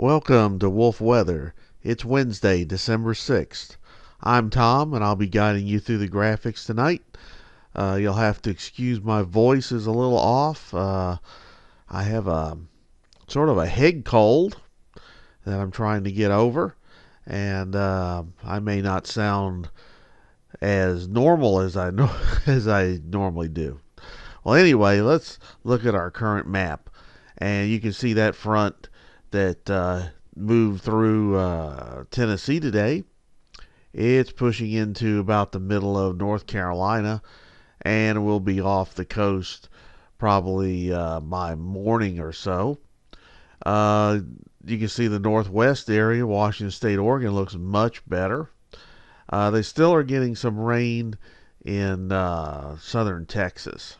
Welcome to Wolf Weather. It's Wednesday, December 6th. I'm Tom, and I'll be guiding you through the graphics tonight. You'll have to excuse my voice is a little off. I have a sort of a head cold that I'm trying to get over, and I may not sound as normal as I know as I normally do. Well, anyway, let's look at our current map, and you can see that front that moved through Tennessee today. It's pushing into about the middle of North Carolina and will be off the coast probably by morning or so. Uh, you can see the northwest area, Washington State, Oregon, looks much better. They still are getting some rain in southern Texas.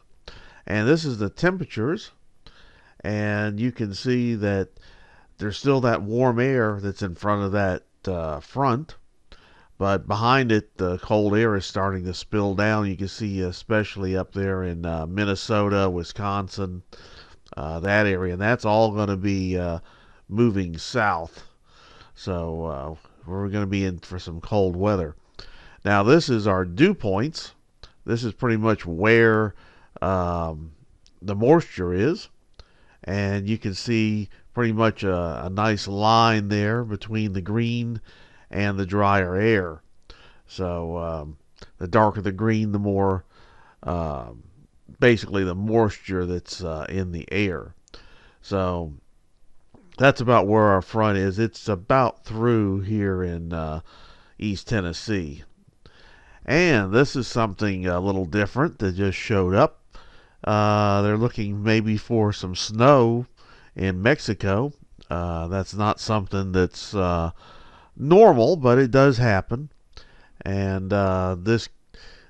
And this is the temperatures, and you can see that there's still that warm air that's in front of that front, but behind it, the cold air is starting to spill down. You can see, especially up there in Minnesota, Wisconsin, that area, and that's all going to be moving south. So we're going to be in for some cold weather. Now, this is our dew points. This is pretty much where the moisture is, and you can see pretty much a nice line there between the green and the drier air. So the darker the green, the more basically the moisture that's in the air. So that's about where our front is. It's about through here in East Tennessee. And this is something a little different that just showed up. They're looking maybe for some snow in Mexico. That's not something that's normal, but it does happen. And this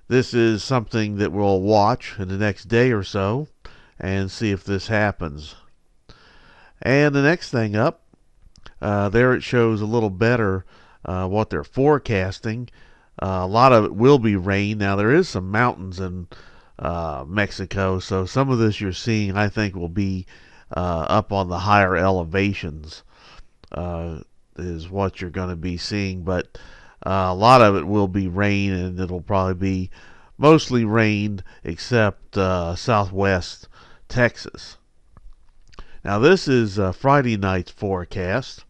is something that we'll watch in the next day or so and see if this happens. And the next thing up, there it shows a little better what they're forecasting. A lot of it will be rain. Now, there is some mountains in Mexico, so some of this you're seeing, I think, will be up on the higher elevations is what you're going to be seeing. But a lot of it will be rain, and it'll probably be mostly rain except southwest Texas. Now, this is Friday night's forecast,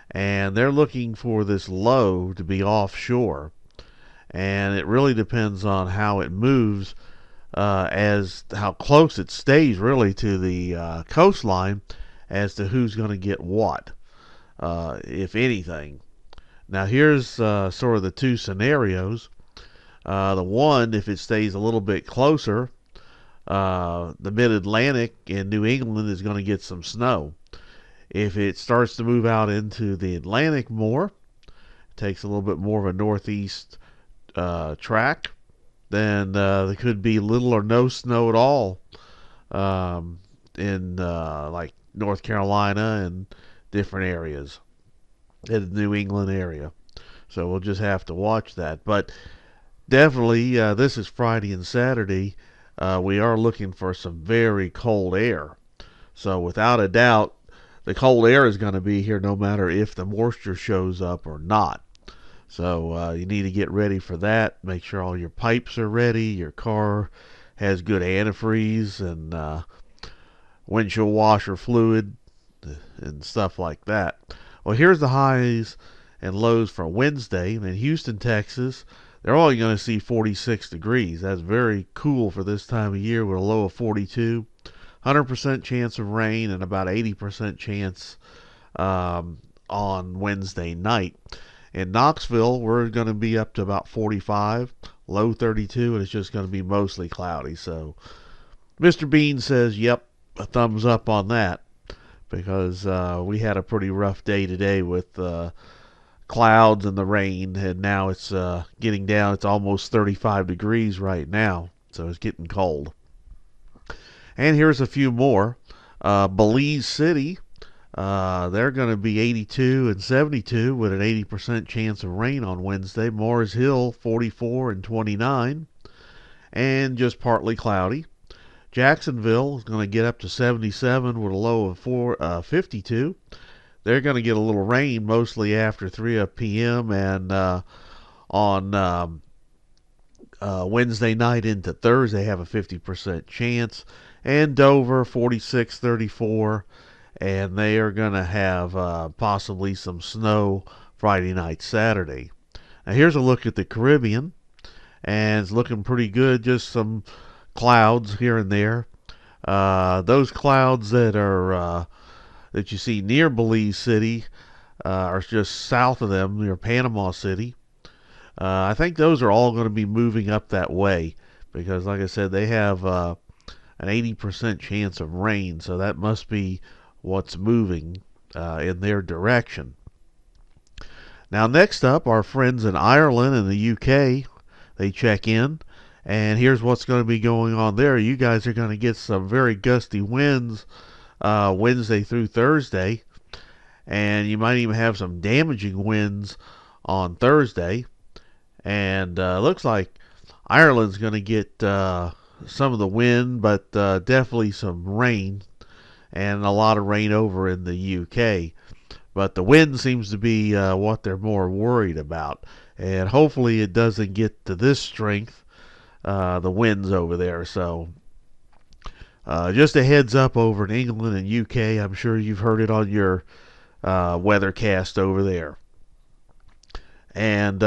and they're looking for this low to be offshore. And it really depends on how it moves, as how close it stays really to the coastline, as to who's going to get what, if anything. Now, here's sort of the two scenarios. The one, if it stays a little bit closer, the mid-Atlantic in New England is going to get some snow. If it starts to move out into the Atlantic more, takes a little bit more of a northeast track, then there could be little or no snow at all in like North Carolina and different areas in the New England area. So we'll just have to watch that. But definitely, this is Friday and Saturday. We are looking for some very cold air. So without a doubt, the cold air is going to be here no matter if the moisture shows up or not. So you need to get ready for that. Make sure all your pipes are ready. Your car has good antifreeze and windshield washer fluid and stuff like that. Well, here's the highs and lows for Wednesday. In Houston, Texas, they're only going to see 46 degrees. That's very cool for this time of year with a low of 42. 100% chance of rain and about 80% chance on Wednesday night. In Knoxville, we're going to be up to about 45, low 32, and it's just going to be mostly cloudy. So Mr. Bean says, yep, a thumbs up on that, because we had a pretty rough day today with clouds and the rain, and now it's getting down. It's almost 35 degrees right now, so it's getting cold. And here's a few more. Belize City, they're going to be 82 and 72 with an 80% chance of rain on Wednesday. Mars Hill, 44 and 29, and just partly cloudy. Jacksonville is going to get up to 77 with a low of 52. they're going to get a little rain mostly after 3 p.m. and on Wednesday night into Thursday have a 50% chance. And Dover 46-34, and they are going to have possibly some snow Friday night, Saturday. Now here's a look at the Caribbean, and it's looking pretty good. Just some clouds here and there. Those clouds that are that you see near Belize City are just south of them near Panama City. I think those are all going to be moving up that way because, like I said, they have an 80% chance of rain, so that must be what's moving in their direction. Now, next up, our friends in Ireland and the UK, they check in, and here's what's going to be going on there. You guys are going to get some very gusty winds Wednesday through Thursday, and you might even have some damaging winds on Thursday. And looks like Ireland's going to get some of the wind, but definitely some rain, and a lot of rain over in the UK. But the wind seems to be what they're more worried about. And hopefully it doesn't get to this strength, the winds over there. So just a heads up over in England and UK. I'm sure you've heard it on your weathercast over there. And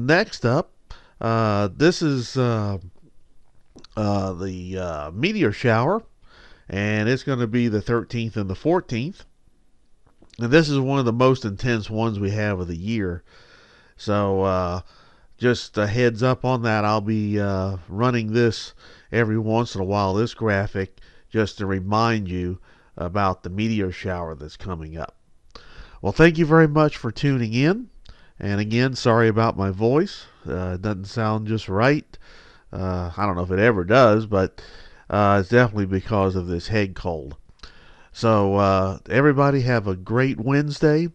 next up, this is the meteor shower, and it's going to be the 13th and the 14th. And this is one of the most intense ones we have of the year. So just a heads up on that. I'll be running this every once in a while, this graphic, just to remind you about the meteor shower that's coming up. Well, thank you very much for tuning in. And again, sorry about my voice. It doesn't sound just right. I don't know if it ever does, but it's definitely because of this head cold. So everybody have a great Wednesday.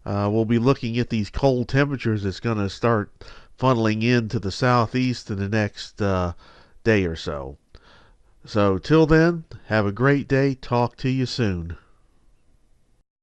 We'll be looking at these cold temperatures that's going to start funneling into the southeast in the next day or so. So till then, have a great day. Talk to you soon.